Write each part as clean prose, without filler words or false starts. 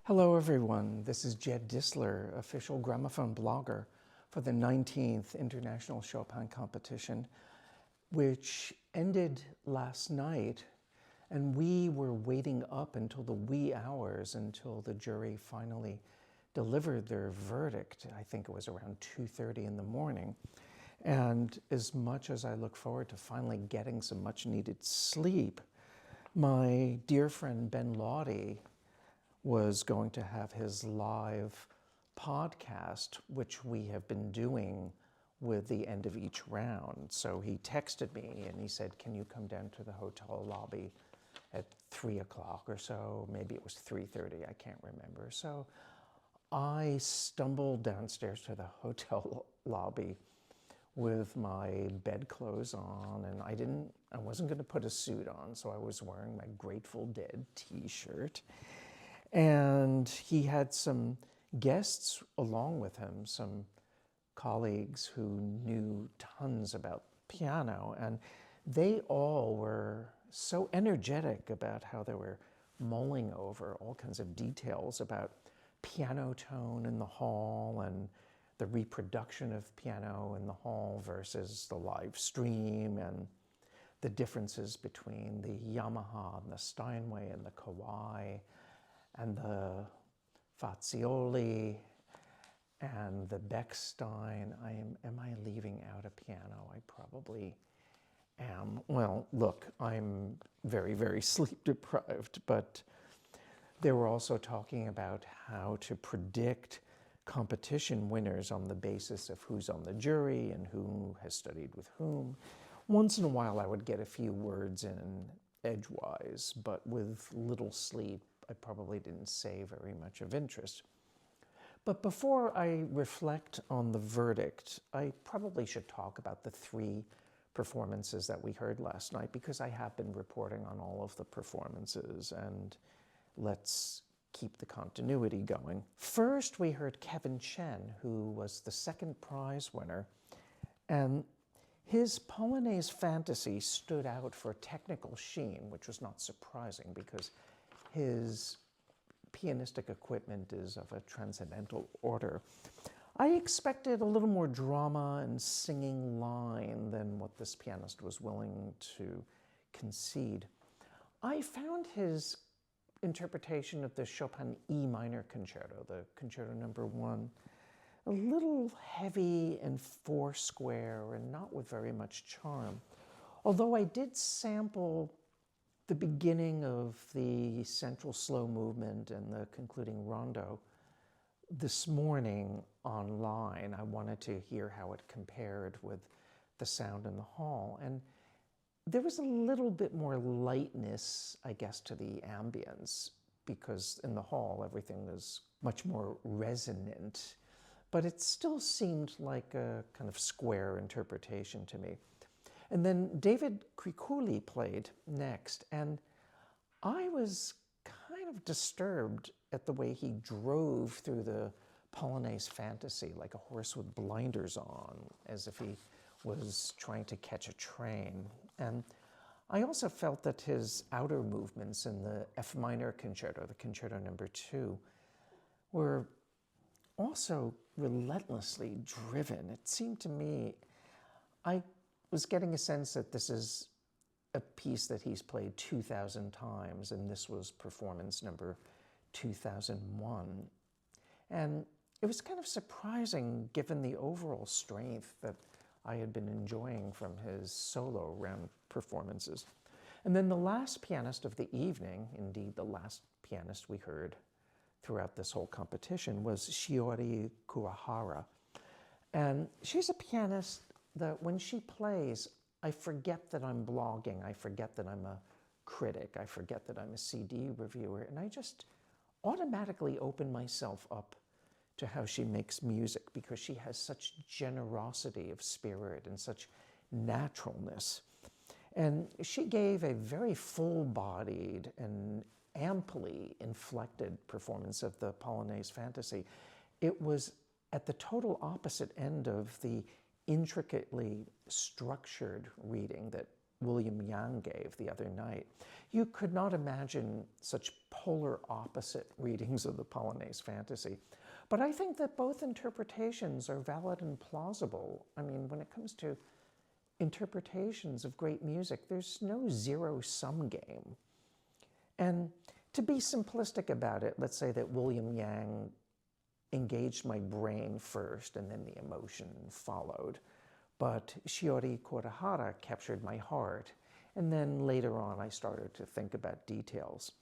Hello everyone, this is Jed Distler, official Gramophone blogger for the 19th International Chopin Competition, which ended last night, and we were waiting up until the wee hours until the jury finally delivered their verdict. I think it was around 2:30 in the morning. And as much as I look forward to finally getting some much needed sleep, my dear friend Ben Lawdy was going to have his live podcast, which we have been doing with the end of each round. So he texted me and he said, can you come down to the hotel lobby at 3 o'clock or so? Maybe it was 3:30, I can't remember. So I stumbled downstairs to the hotel lobby with my bedclothes on, and I wasn't going to put a suit on, so I was wearing my Grateful Dead t-shirt. And he had some guests along with him, some colleagues who knew tons about piano, and they all were so energetic about how they were mulling over all kinds of details about piano tone in the hall and the reproduction of piano in the hall versus the live stream, and the differences between the Yamaha and the Steinway and the Kawai and the Fazioli and the Bechstein. Am I leaving out a piano? I probably am. Well, look, I'm very, very sleep deprived, but they were also talking about how to predict competition winners on the basis of who's on the jury and who has studied with whom. Once in a while I would get a few words in edgewise, but with little sleep, I probably didn't say very much of interest. But before I reflect on the verdict, I probably should talk about the three performances that we heard last night, because I have been reporting on all of the performances, and let's keep the continuity going. First, we heard Kevin Chen, who was the second prize winner, and his Polonaise Fantasy stood out for technical sheen, which was not surprising because his pianistic equipment is of a transcendental order. I expected a little more drama and singing line than what this pianist was willing to concede. I found his interpretation of the Chopin E minor concerto, the concerto number 1, a little heavy and four-square and not with very much charm. Although I did sample the beginning of the central slow movement and the concluding rondo this morning online. I wanted to hear how it compared with the sound in the hall. And there was a little bit more lightness, I guess, to the ambience, because in the hall everything was much more resonant, but it still seemed like a kind of square interpretation to me. And then David Krikuli played next, and I was kind of disturbed at the way he drove through the Polonaise Fantasy like a horse with blinders on, as if he was trying to catch a train. And I also felt that his outer movements in the F minor concerto, the concerto number 2, were also relentlessly driven. It seemed to me, I was getting a sense that this is a piece that he's played 2,000 times, and this was performance number 2001. And it was kind of surprising given the overall strength that I had been enjoying from his solo round performances. And then the last pianist of the evening, indeed the last pianist we heard throughout this whole competition, was Shiori Kuwahara. And she's a pianist that when she plays, I forget that I'm blogging, I forget that I'm a critic, I forget that I'm a CD reviewer, and I just automatically open myself up to how she makes music, because she has such generosity of spirit and such naturalness. And she gave a very full-bodied and amply inflected performance of the Polonaise Fantasy. It was at the total opposite end of the intricately structured reading that William Yang gave the other night. You could not imagine such polar opposite readings of the Polonaise fantasy. But I think that both interpretations are valid and plausible. I mean, when it comes to interpretations of great music, there's no zero-sum game. And to be simplistic about it, let's say that William Yang engaged my brain first and then the emotion followed. But Shiori Kurihara captured my heart, and then later on I started to think about details.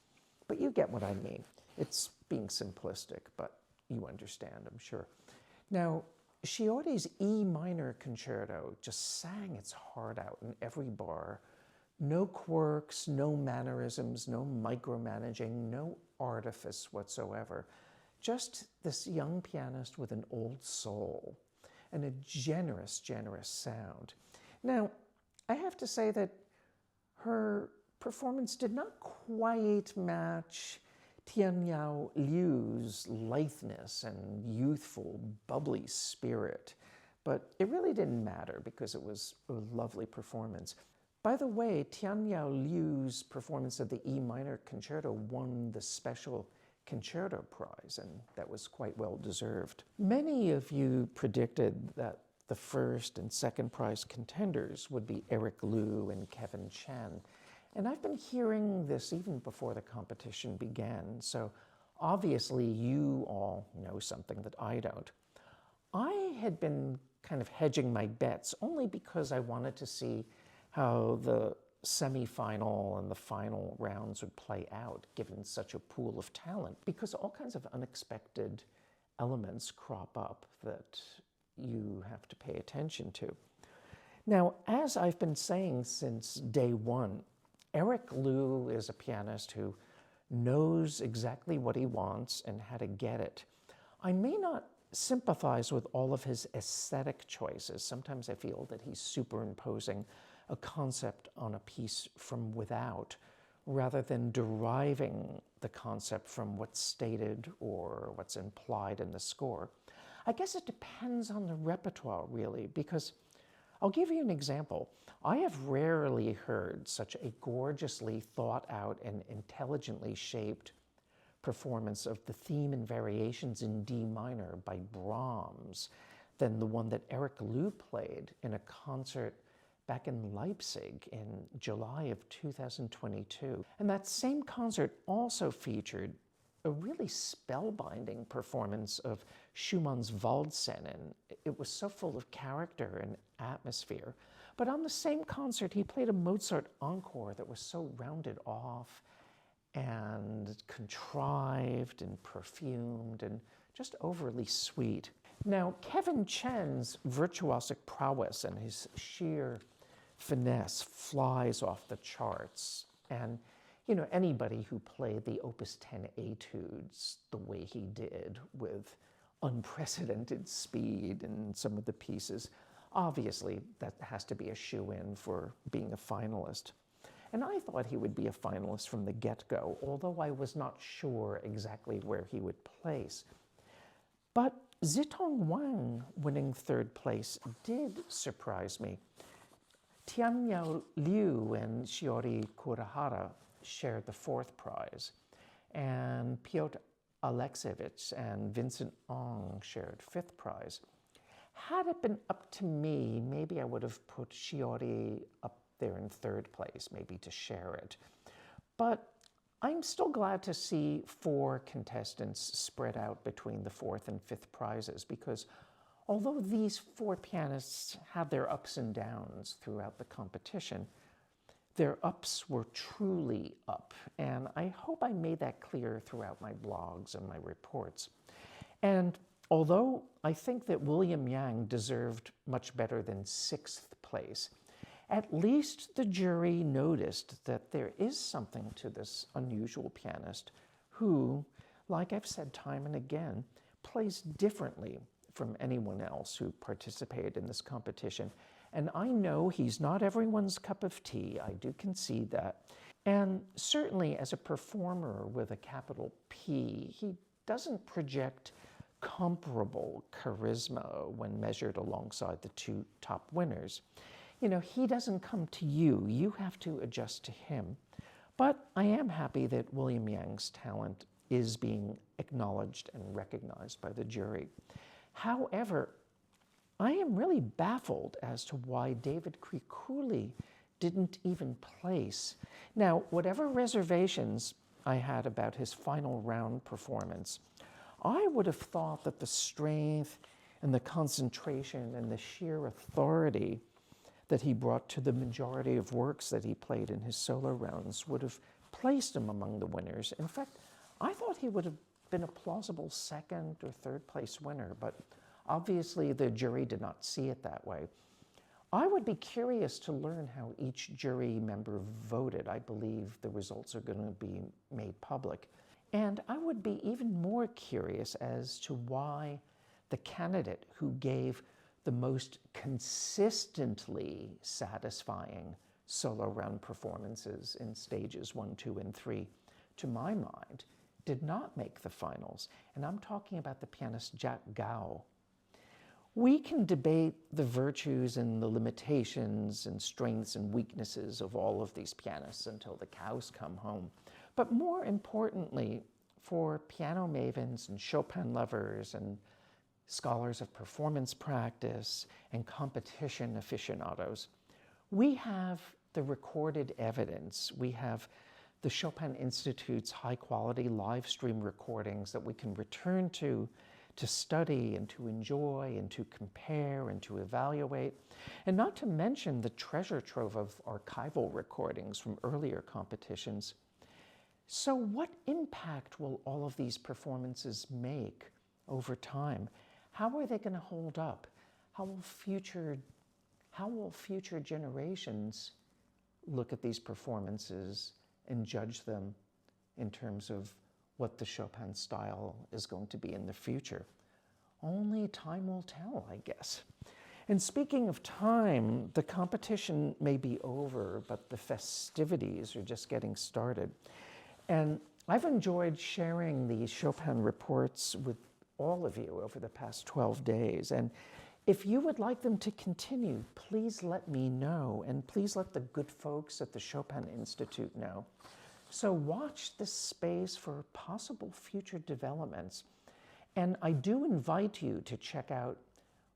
But you get what I mean. It's being simplistic, but you understand, I'm sure. Now, Shiori's E minor concerto just sang its heart out in every bar. No quirks, no mannerisms, no micromanaging, no artifice whatsoever. Just this young pianist with an old soul and a generous, generous sound. Now, I have to say that her performance did not quite match Tianyao Liu's litheness and youthful, bubbly spirit, but it really didn't matter because it was a lovely performance. By the way, Tianyao Liu's performance of the E minor concerto won the special Concerto Prize, and that was quite well deserved. Many of you predicted that the first and second prize contenders would be Eric Liu and Kevin Chen, and I've been hearing this even before the competition began, so obviously you all know something that I don't. I had been kind of hedging my bets only because I wanted to see how the semifinal and the final rounds would play out given such a pool of talent, because all kinds of unexpected elements crop up that you have to pay attention to. Now, as I've been saying since day one, Eric Liu is a pianist who knows exactly what he wants and how to get it. I may not sympathize with all of his aesthetic choices. Sometimes I feel that he's superimposing a concept on a piece from without, rather than deriving the concept from what's stated or what's implied in the score. I guess it depends on the repertoire, really, because I'll give you an example. I have rarely heard such a gorgeously thought out and intelligently shaped performance of the theme and variations in D minor by Brahms than the one that Eric Liu played in a concert back in Leipzig in July of 2022. And that same concert also featured a really spellbinding performance of Schumann's Walzen, and it was so full of character and atmosphere. But on the same concert, he played a Mozart encore that was so rounded off and contrived and perfumed and just overly sweet. Now, Kevin Chen's virtuosic prowess and his sheer finesse flies off the charts. And, you know, anybody who played the Opus 10 etudes the way he did with unprecedented speed in some of the pieces, obviously that has to be a shoo-in for being a finalist. And I thought he would be a finalist from the get-go, although I was not sure exactly where he would place. But Zitong Wang winning third place did surprise me. Tianyao Liu and Shiori Kurihara shared the fourth prize, and Piotr Alexievich and Vincent Ong shared fifth prize. Had it been up to me, maybe I would have put Shiori up there in third place, maybe to share it. But I'm still glad to see 4 contestants spread out between the fourth and fifth prizes, because although these 4 pianists had their ups and downs throughout the competition, their ups were truly up, and I hope I made that clear throughout my blogs and my reports. And although I think that William Yang deserved much better than 6th place, at least the jury noticed that there is something to this unusual pianist who, like I've said time and again, plays differently from anyone else who participated in this competition. And I know he's not everyone's cup of tea, I do concede that. And certainly as a performer with a capital P, he doesn't project comparable charisma when measured alongside the 2 top winners. You know, he doesn't come to you. You have to adjust to him. But I am happy that William Yang's talent is being acknowledged and recognized by the jury. However, I am really baffled as to why David Krikuli didn't even place. Now, whatever reservations I had about his final round performance, I would have thought that the strength and the concentration and the sheer authority that he brought to the majority of works that he played in his solo rounds would have placed him among the winners. In fact, I thought he would have been a plausible second or third place winner, but obviously the jury did not see it that way. I would be curious to learn how each jury member voted. I believe the results are going to be made public. And I would be even more curious as to why the candidate who gave the most consistently satisfying solo round performances in stages 1, 2, and 3, to my mind, did not make the finals. And I'm talking about the pianist Jack Gao. We can debate the virtues and the limitations and strengths and weaknesses of all of these pianists until the cows come home. But more importantly, for piano mavens and Chopin lovers and scholars of performance practice and competition aficionados, we have the recorded evidence. We have the Chopin Institute's high-quality live stream recordings that we can return to study and to enjoy and to compare and to evaluate, and not to mention the treasure trove of archival recordings from earlier competitions. So what impact will all of these performances make over time? How are they going to hold up? How will future generations look at these performances and judge them in terms of what the Chopin style is going to be in the future? Only time will tell, I guess. And speaking of time, the competition may be over, but the festivities are just getting started. And I've enjoyed sharing these Chopin reports with all of you over the past 12 days. And if you would like them to continue, please let me know, and please let the good folks at the Chopin Institute know. So watch this space for possible future developments. And I do invite you to check out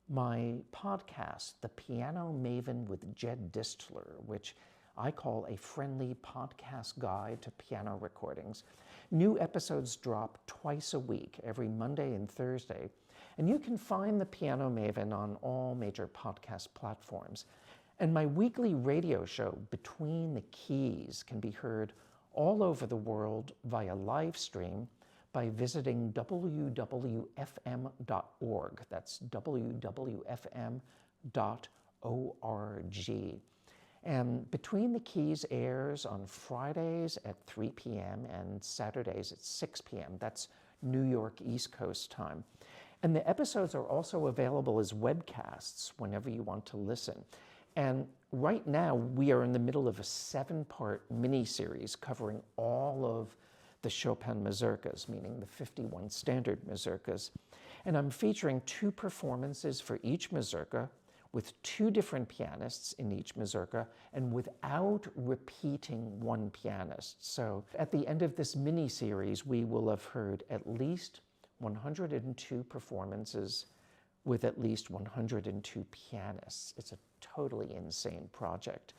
my podcast, The Piano Maven with Jed Distler, which I call a friendly podcast guide to piano recordings. New episodes drop twice a week, every Monday and Thursday, and you can find the Piano Maven on all major podcast platforms. And my weekly radio show, Between the Keys, can be heard all over the world via live stream by visiting www.fm.org. That's www.fm.org. And Between the Keys airs on Fridays at 3 p.m. and Saturdays at 6 p.m. That's New York East Coast time. And the episodes are also available as webcasts whenever you want to listen. And right now, we are in the middle of a 7-part mini-series covering all of the Chopin mazurkas, meaning the 51 standard mazurkas. And I'm featuring 2 performances for each mazurka, with 2 different pianists in each mazurka, and without repeating one pianist. So at the end of this mini-series, we will have heard at least 102 performances with at least 102 pianists. It's a totally insane project.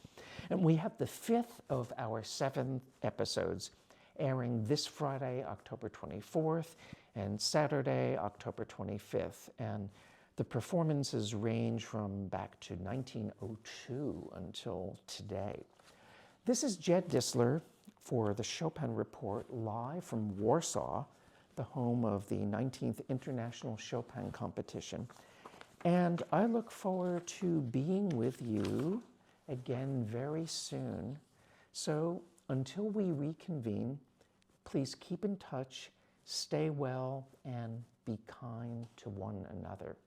And we have the 5th of our 7 episodes airing this Friday, October 24th, and Saturday, October 25th. And the performances range from back to 1902 until today. This is Jed Distler for the Chopin Report, live from Warsaw, the home of the 19th International Chopin Competition. And I look forward to being with you again very soon. So until we reconvene, please keep in touch, stay well, and be kind to one another.